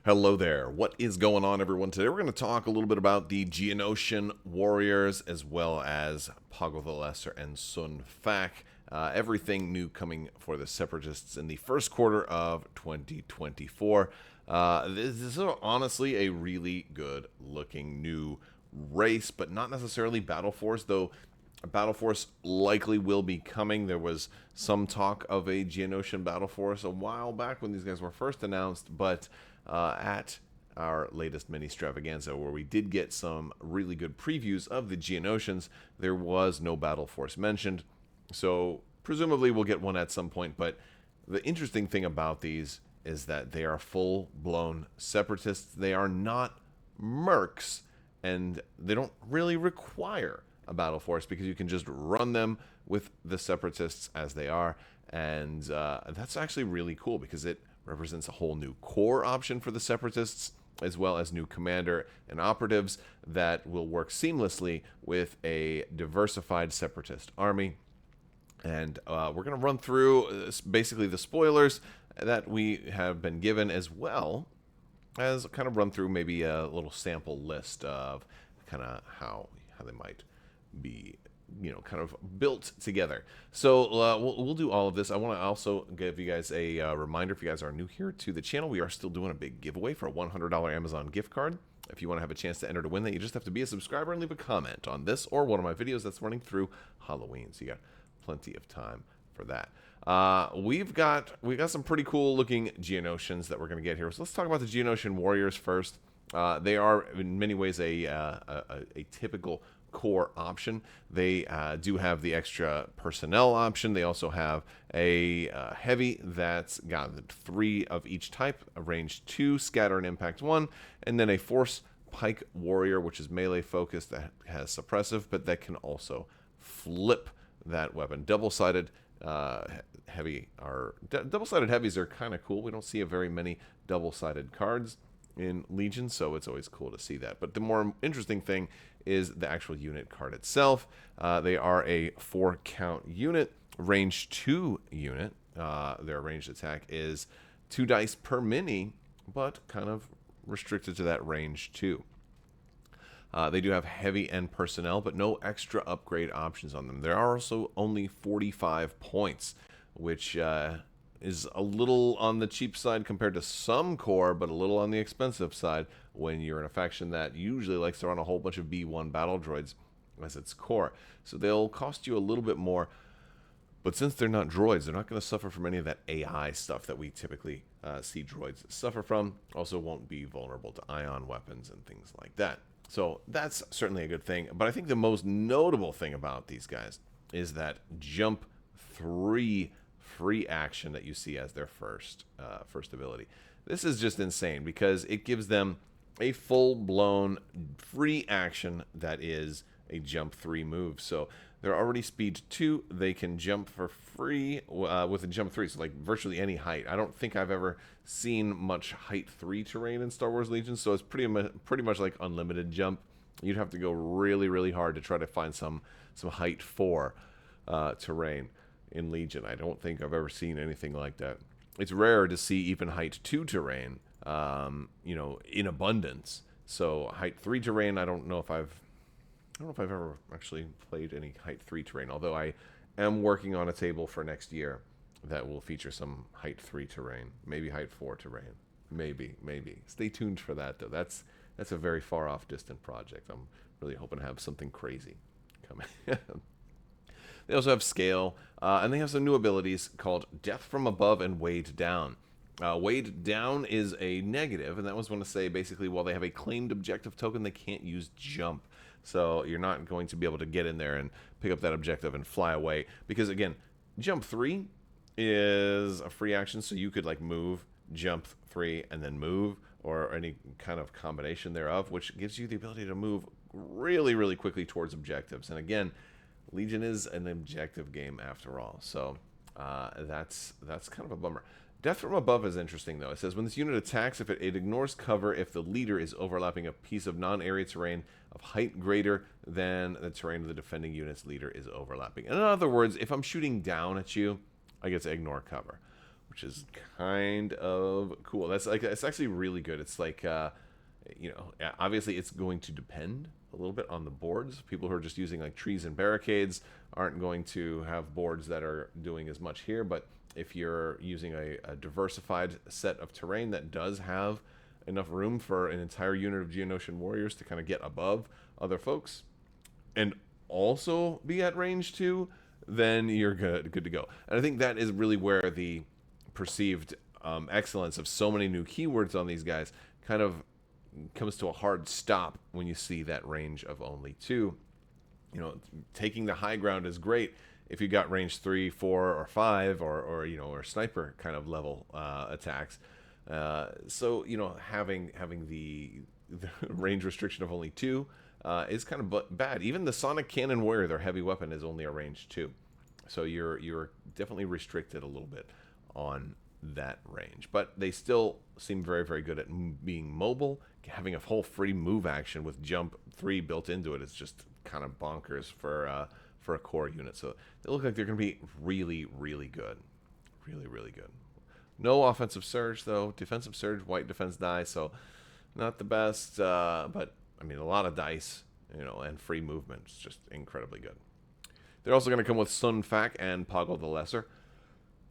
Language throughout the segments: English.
Hello there. What is going on, everyone? Today we're going to talk a little bit about the Geonosian warriors as well as Poggle the Lesser and Sun Fac. Everything new coming for the Separatists in the first quarter of 2024. This is honestly a really good looking new race, but not necessarily Battle Force, though Battle Force likely will be coming. There was some talk of a Geonosian Battle Force a while back when these guys were first announced, but at our latest mini extravaganza, where we did get some really good previews of the Geonosians, there was no Battle Force mentioned. So presumably we'll get one at some point, but the interesting thing about these is that they are full-blown separatists. They are not mercs, and they don't really require a battle force because you can just run them with the separatists as they are, and that's actually really cool because it represents a whole new core option for the separatists, as well as new commander and operatives that will work seamlessly with a diversified separatist army. And we're going to run through basically the spoilers that we have been given, as well as kind of run through maybe a little sample list of kind of how they might be, kind of built together. So we'll do all of this. I want to also give you guys a reminder, if you guys are new here to the channel, we are still doing a big giveaway for a $100 Amazon gift card. If you want to have a chance to enter to win that, you just have to be a subscriber and leave a comment on this or one of my videos that's running through Halloween. So you got plenty of time for that. We've got some pretty cool looking Geonosians that we're going to get here. So let's talk about the Geonosian warriors first. They are in many ways a typical core option. They do have the extra personnel option. They also have a heavy that's got 3 of each type, a range 2, scatter and impact 1, and then a force pike warrior, which is melee focused, that has suppressive, but that can also flip that weapon. Double-sided double-sided heavies are kind of cool. We don't see very many double-sided cards in Legion, so it's always cool to see that. But the more interesting thing is the actual unit card itself. They are a 4-count unit, range 2 unit. Their ranged attack is 2 dice per mini, but kind of restricted to that range 2. They do have heavy and personnel, but no extra upgrade options on them. There are also only 45 points, which is a little on the cheap side compared to some core, but a little on the expensive side when you're in a faction that usually likes to run a whole bunch of B1 battle droids as its core. So they'll cost you a little bit more, but since they're not droids, they're not going to suffer from any of that AI stuff that we typically see droids suffer from. Also won't be vulnerable to ion weapons and things like that. So that's certainly a good thing. But I think the most notable thing about these guys is that jump 3 free action that you see as their first ability. This is just insane because it gives them a full-blown free action that is a jump 3 move. So they're already speed 2. They can jump for free with a jump 3, so like virtually any height. I don't think I've ever seen much height 3 terrain in Star Wars Legion, so it's pretty much like unlimited jump. You'd have to go really, really hard to try to find some height 4 terrain in Legion. I don't think I've ever seen anything like that. It's rare to see even height 2 terrain, in abundance. So height 3 terrain, I don't know if I've ever actually played any height 3 terrain, although I am working on a table for next year that will feature some height 3 terrain, maybe height 4 terrain, maybe. Stay tuned for that, though. That's a very far off distant project. I'm really hoping to have something crazy coming. They also have scale, and they have some new abilities called Death from Above and Weighed Down. Weighed Down is a negative, and that was going to say basically while they have a claimed objective token, they can't use jump. So you're not going to be able to get in there and pick up that objective and fly away. Because again, jump 3 is a free action, so you could like move, jump 3, and then move, or any kind of combination thereof, which gives you the ability to move really, really quickly towards objectives. And again, Legion is an objective game after all, so that's kind of a bummer. Death from Above is interesting, though. It says, when this unit attacks, if it ignores cover if the leader is overlapping a piece of non-area terrain of height greater than the terrain of the defending unit's leader is overlapping. In other words, if I'm shooting down at you, I get to ignore cover, which is kind of cool. That's like, it's actually really good. It's like, you know, obviously it's going to depend a little bit on the boards. People who are just using like trees and barricades aren't going to have boards that are doing as much here, but if you're using a diversified set of terrain that does have enough room for an entire unit of Geonosian warriors to kind of get above other folks and also be at range 2, then you're good to go. And I think that is really where the perceived excellence of so many new keywords on these guys kind of comes to a hard stop when you see that range of only 2. You know, taking the high ground is great if you got range 3, 4, or 5, or you know, or sniper kind of level attacks. So you know, having the range restriction of only 2 is kind of bad. Even the Sonic Cannon Warrior, their heavy weapon, is only a range 2, so you're definitely restricted a little bit on that range. But they still seem very, very good at being mobile. Having a whole free move action with jump 3 built into it is just kind of bonkers for a core unit. So they look like they're going to be really, really good. Really, really good. No offensive surge, though. Defensive surge, white defense die, so not the best. But, I mean, a lot of dice, you know, and free movement. It's just incredibly good. They're also going to come with Sun Fac and Poggle the Lesser.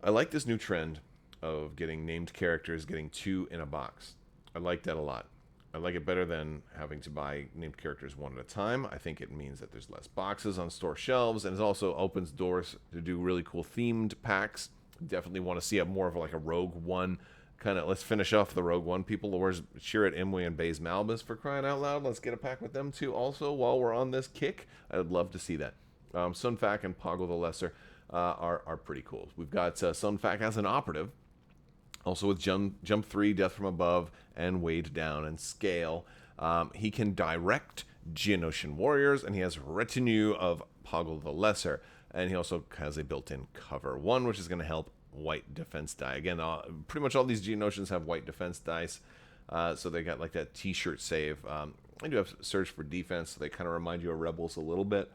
I like this new trend of getting named characters, getting 2 in a box. I like that a lot. I like it better than having to buy named characters one at a time. I think it means that there's less boxes on store shelves, and it also opens doors to do really cool themed packs. Definitely want to see more of like a Rogue One kind of. Let's finish off the Rogue One people. Where's Shirat Imwe and Baze Malbus, for crying out loud? Let's get a pack with them too. Also, while we're on this kick, I would love to see that. Sun Fac and Poggle the Lesser are pretty cool. We've got Sun Fac as an operative. Also with jump 3, death from above, and weighed down and scale. He can direct Geonosian warriors, and he has retinue of Poggle the Lesser. And he also has a built-in cover 1, which is going to help white defense die. Again, pretty much all these Geonosians have white defense dice, so they got like that t-shirt save. I do have Surge for defense, so they kind of remind you of Rebels a little bit,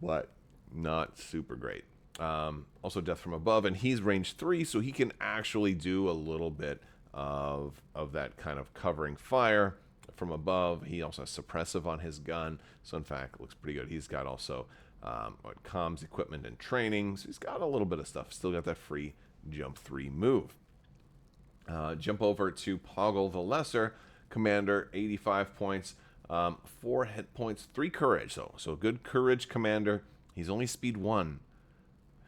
but not super great. Also death from above, and he's range 3, so he can actually do a little bit of that kind of covering fire from above. He also has suppressive on his gun, so in fact looks pretty good. He's got also comms, equipment, and training, so he's got a little bit of stuff. Still got that free jump 3 move. Jump over to Poggle the Lesser commander, 85 points, 4 hit points, 3 courage, so good courage commander. He's only speed 1.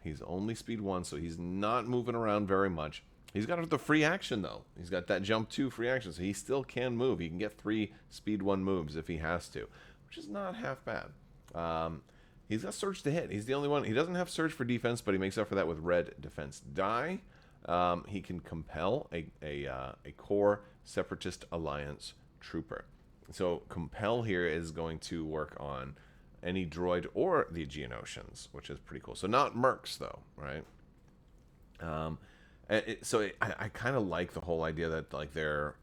He's only speed 1, so he's not moving around very much. He's got the free action, though. He's got that jump 2 free action, so he still can move. He can get 3 speed 1 moves if he has to, which is not half bad. He's got Surge to hit. He's the only one. He doesn't have Surge for defense, but he makes up for that with red defense die. He can compel a core Separatist Alliance trooper. So compel here is going to work on any droid or the Geonosians, which is pretty cool. So not mercs, though, right? I kind of like the whole idea that like they're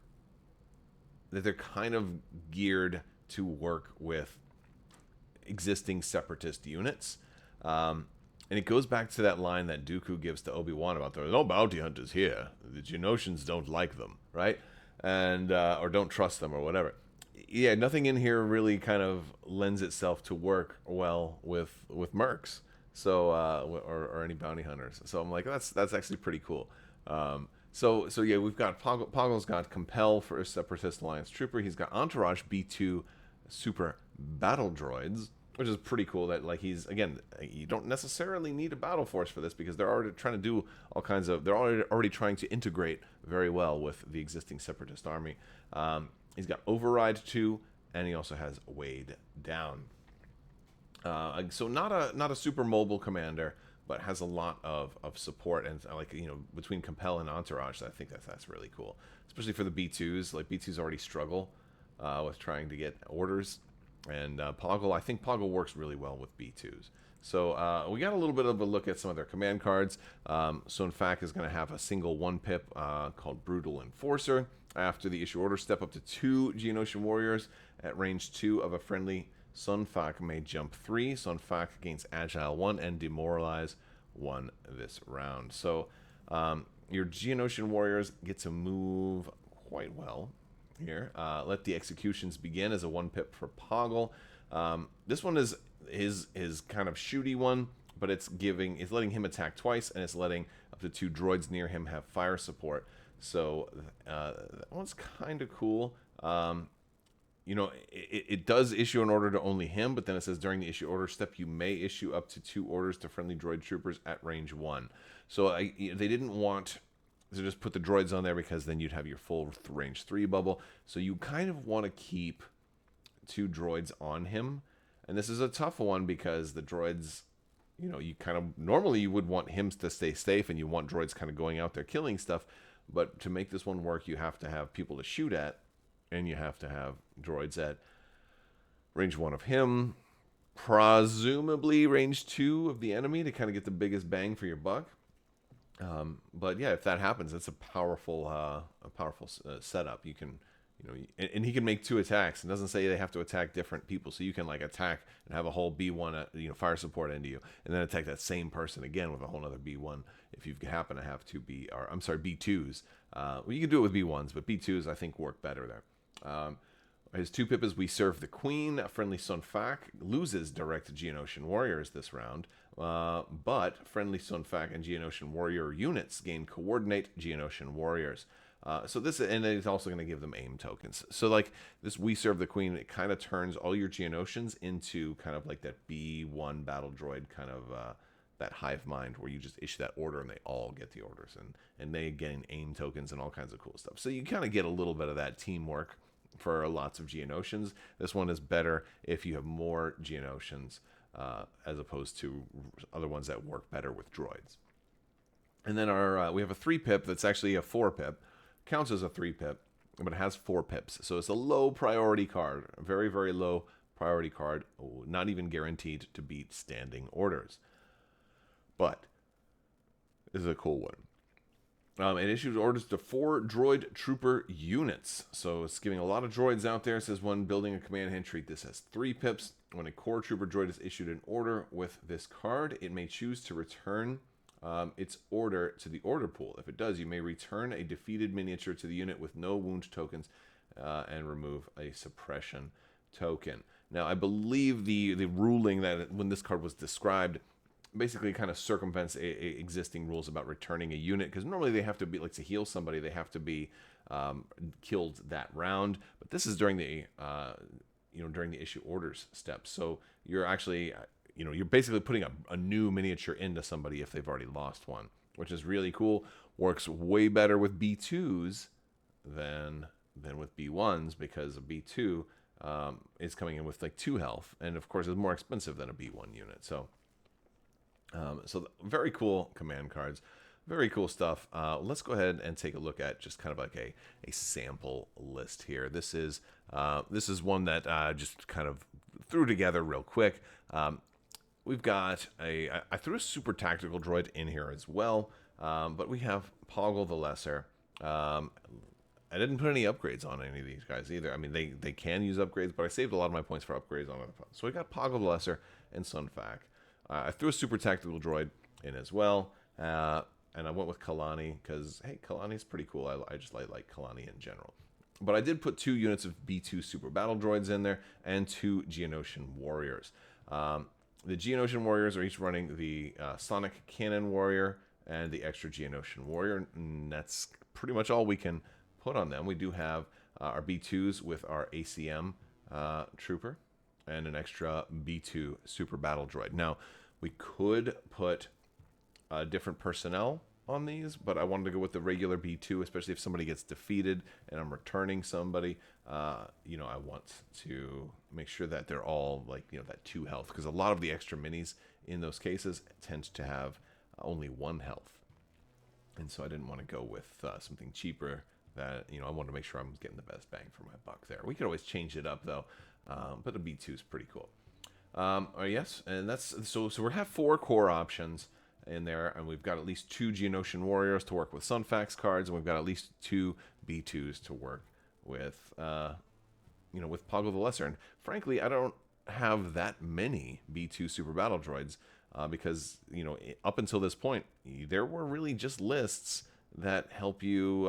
kind of geared to work with existing Separatist units. And it goes back to that line that Dooku gives to Obi-Wan about there are no bounty hunters here. The Geonosians don't like them, right? And or don't trust them or whatever. Yeah, nothing in here really kind of lends itself to work well with mercs, so or any bounty hunters. So I'm like, that's actually pretty cool. So yeah, we've got Poggle's got compel for a Separatist Alliance trooper. He's got Entourage B2 super battle droids, which is pretty cool. That like he's again, you don't necessarily need a battle force for this because they're already trying to do all kinds of. They're already trying to integrate very well with the existing Separatist army. He's got Override 2, and he also has Weighed Down. So not a super mobile commander, but has a lot of support, and like, you know, between Compel and Entourage, I think that's really cool, especially for the B2s. Like B2s already struggle with trying to get orders, and Poggle, I think Poggle works really well with B2s. So we got a little bit of a look at some of their command cards. So in fact, is going to have a single 1-pip called Brutal Enforcer. After the issue order, step up to 2 Geonosian warriors at range 2 of a friendly. Sun Fac may jump 3. Sun Fac gains Agile 1 and Demoralize 1 this round. So Your Geonosian warriors get to move quite well here. Let the executions begin as a 1-pip for Poggle. This one is his kind of shooty one, but it's letting him attack twice, and it's letting up to 2 droids near him have fire support. So that one's kind of cool. You know, it does issue an order to only him, but then it says during the issue order step, you may issue up to 2 orders to friendly droid troopers at range 1. So they didn't want to just put the droids on there because then you'd have your full range 3 bubble. So you kind of want to keep 2 droids on him. And this is a tough one because the droids, you know, you kind of, normally you would want him to stay safe and you want droids kind of going out there killing stuff. But to make this one work, you have to have people to shoot at. And you have to have droids at range 1 of him, presumably range 2 of the enemy to kind of get the biggest bang for your buck. But yeah, if that happens, it's a powerful setup. You can, you know, and he can make 2 attacks. It doesn't say they have to attack different people, so you can like attack and have a whole B1, fire support into you, and then attack that same person again with a whole other B1 if you happen to have 2 B2s. Well, you can do it with B1s, but B2s I think work better there. His 2-pip is We Serve the Queen. A friendly Sun Fac loses direct Geonosian warriors this round, but friendly Sun Fac and Geonosian warrior units gain coordinate Geonosian warriors. So this, and it's also going to give them aim tokens. So like this We Serve the Queen, it kind of turns all your Geonosians into kind of like that B1 battle droid kind of that hive mind where you just issue that order and they all get the orders, and they gain aim tokens and all kinds of cool stuff. So you kind of get a little bit of that teamwork for lots of Geonosians. This one is better if you have more Geonosians as opposed to other ones that work better with droids. And then we have a 3-pip that's actually a 4-pip. Counts as a 3-pip, but it has 4 pips. So it's a low priority card, a very, very low priority card, not even guaranteed to beat standing orders. But this is a cool one. It issues orders to 4 droid trooper units. So it's giving a lot of droids out there. It says when building a command hand, treat this as 3 pips. When a core trooper droid is issued an order with this card, it may choose to return its order to the order pool. If it does, you may return a defeated miniature to the unit with no wound tokens and remove a suppression token. Now, I believe the ruling that when this card was described basically kind of circumvents existing rules about returning a unit, because normally they have to be, like, to heal somebody, they have to be killed that round. But this is during the during the issue orders step. So you're actually you're basically putting a new miniature into somebody if they've already lost one, which is really cool. Works way better with B2s than with B1s, because a B2 is coming in with like 2 health, and of course is more expensive than a B1 unit. So very cool command cards, very cool stuff. Let's go ahead and take a look at just kind of like a sample list here. This is one that just kind of threw together real quick. We've got I threw a super tactical droid in here as well, but we have Poggle the Lesser. I didn't put any upgrades on any of these guys either. I mean, they can use upgrades, but I saved a lot of my points for upgrades on it. So we got Poggle the Lesser and Sun Fac. I threw a super tactical droid in as well, and I went with Kalani because, hey, Kalani's pretty cool. I just like Kalani in general. But I did put 2 units of B2 super battle droids in there and 2 Geonosian warriors. The Geonosian warriors are each running the Sonic Cannon warrior and the extra Geonosian warrior, and that's pretty much all we can put on them. We do have our B2s with our ACM trooper and an extra B2 super battle droid. Now, we could put different personnel on these, but I wanted to go with the regular B2, especially if somebody gets defeated and I'm returning somebody. I want to make sure that they're all like, that 2 health, because a lot of the extra minis in those cases tend to have only 1 health. And so I didn't want to go with something cheaper that, I wanted to make sure I'm getting the best bang for my buck there. We could always change it up though, but the B2 is pretty cool. Yes, and that's so we have 4 core options in there, and we've got at least 2 Geonosian warriors to work with Sun Fac's cards, and we've got at least 2 B2s to work with with Poggle the Lesser. And frankly, I don't have that many B2 super battle droids because up until this point there were really just lists that help you,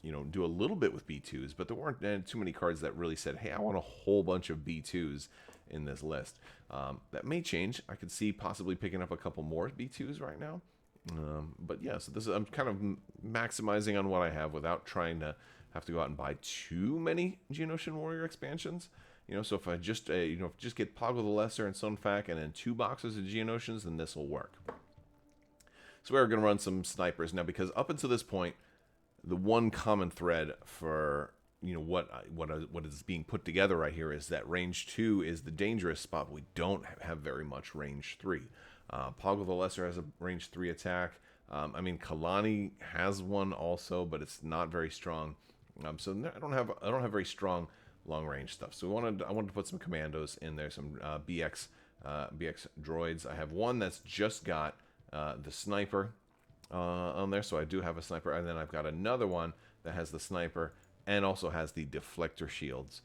do a little bit with B2s, but there weren't too many cards that really said, hey, I want a whole bunch of B2s in this list. That may change. I could see possibly picking up a couple more B2s right now. But yeah, so I'm kind of maximizing on what I have without trying to have to go out and buy too many Geonosian Warrior expansions. So if I just just get Poggle the Lesser and Sunfac and then 2 boxes of Geonosians, then this will work. So we're going to run some snipers now, because up until this point, the one common thread for what is being put together right here is that range 2 is the dangerous spot. But we don't have very much range 3. Poggle the Lesser has a range 3 attack. Kalani has one also, but it's not very strong. So I don't have very strong long range stuff. So I wanted to put some commandos in there, some BX droids. I have one that's just got the sniper on there, so I do have a sniper, and then I've got another one that has the sniper and also has the deflector shields.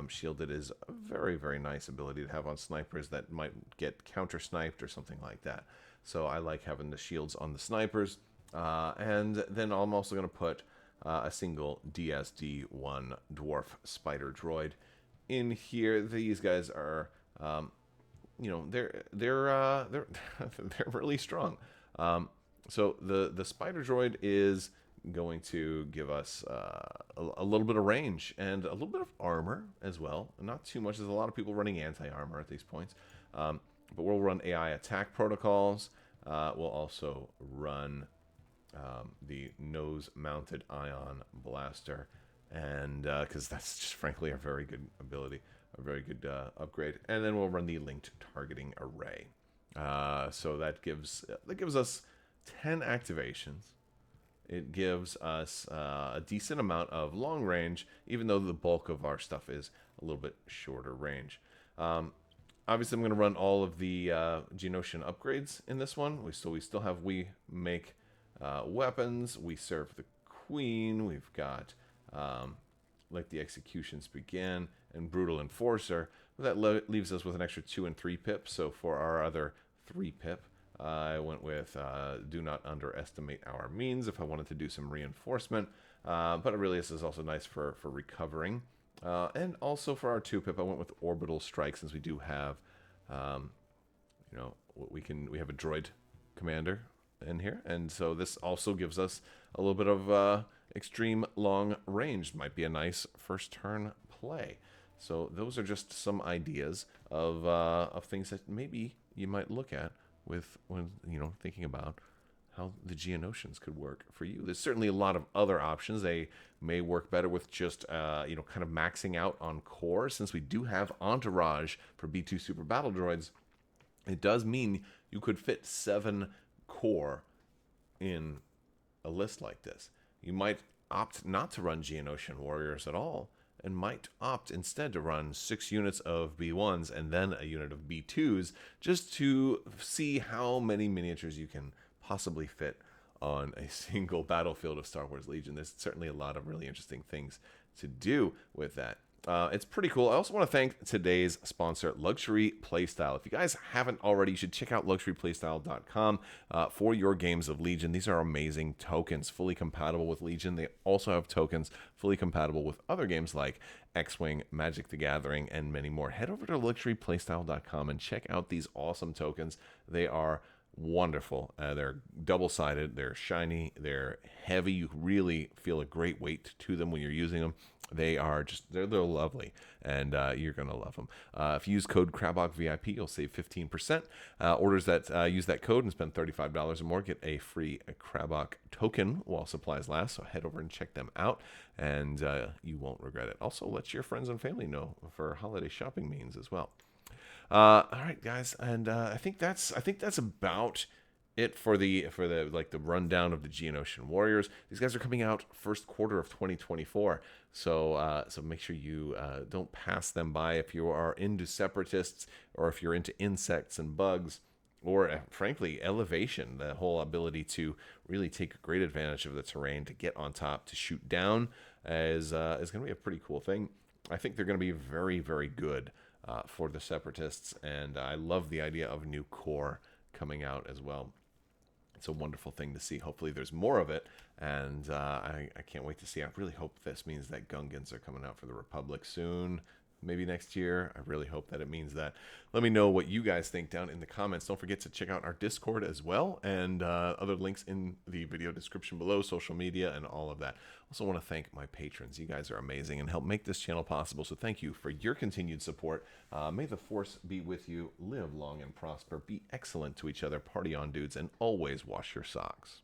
Shielded is a very, very nice ability to have on snipers that might get counter sniped or something like that. So I like having the shields on the snipers. And then I'm also going to put a single DSD-1 dwarf spider droid in here. These guys are, they're they're really strong. So the spider droid is going to give us a little bit of range and a little bit of armor as well. Not too much. There's a lot of people running anti-armor at these points. But we'll run AI attack protocols. We'll also run the nose-mounted ion blaster, and because that's just frankly a very good ability, a very good upgrade. And then we'll run the linked targeting array. So that gives us 10 activations. It gives us a decent amount of long range, even though the bulk of our stuff is a little bit shorter range. Obviously, I'm going to run all of the Geonosian upgrades in this one. We still have we make weapons. We serve the queen. We've got let the executions begin and brutal enforcer. That leaves us with an extra 2 and 3 pip. So for our other 3 pip, I went with do not underestimate our means if I wanted to do some reinforcement. But really, this is also nice for recovering. And also for our 2 pip, I went with orbital strike, since we do have, we have a droid commander in here, and so this also gives us a little bit of extreme long range. Might be a nice first turn play. So those are just some ideas of things that maybe you might look at when thinking about how the Geonosians could work for you. There's certainly a lot of other options. They may work better with just kind of maxing out on core. Since we do have Entourage for B2 Super Battle Droids, it does mean you could fit 7 core in a list like this. You might opt not to run Geonosian Warriors at all, and might opt instead to run 6 units of B1s and then a unit of B2s, just to see how many miniatures you can possibly fit on a single battlefield of Star Wars Legion. There's certainly a lot of really interesting things to do with that. It's pretty cool. I also want to thank today's sponsor, Luxury Playstyle. If you guys haven't already, you should check out luxuryplaystyle.com for your games of Legion. These are amazing tokens, fully compatible with Legion. They also have tokens fully compatible with other games like X-Wing, Magic the Gathering, and many more. Head over to luxuryplaystyle.com and check out these awesome tokens. They are wonderful. They're double-sided, they're shiny, they're heavy. You really feel a great weight to them when you're using them. They're lovely, and you're going to love them. If you use code Crabbok VIP, you'll save 15%. Orders that use that code and spend $35 or more get a free Crabbok token while supplies last. So head over and check them out, and you won't regret it. Also, let your friends and family know for holiday shopping means as well. All right, guys, and I think that's about it for the rundown of the Geonosian Warriors. These guys are coming out first quarter of 2024, so make sure you don't pass them by if you are into separatists, or if you're into insects and bugs, or frankly elevation. The whole ability to really take great advantage of the terrain, to get on top, to shoot down is going to be a pretty cool thing. I think they're going to be very, very good for the separatists, and I love the idea of new core coming out as well. It's a wonderful thing to see. Hopefully there's more of it, and I can't wait to see. I really hope this means that Gungans are coming out for the Republic soon. Maybe next year. I really hope that it means that. Let me know what you guys think down in the comments. Don't forget to check out our Discord as well, and other links in the video description below, social media, and all of that. Also want to thank my patrons. You guys are amazing and help make this channel possible, so thank you for your continued support. May the Force be with you. Live long and prosper. Be excellent to each other. Party on, dudes, and always wash your socks.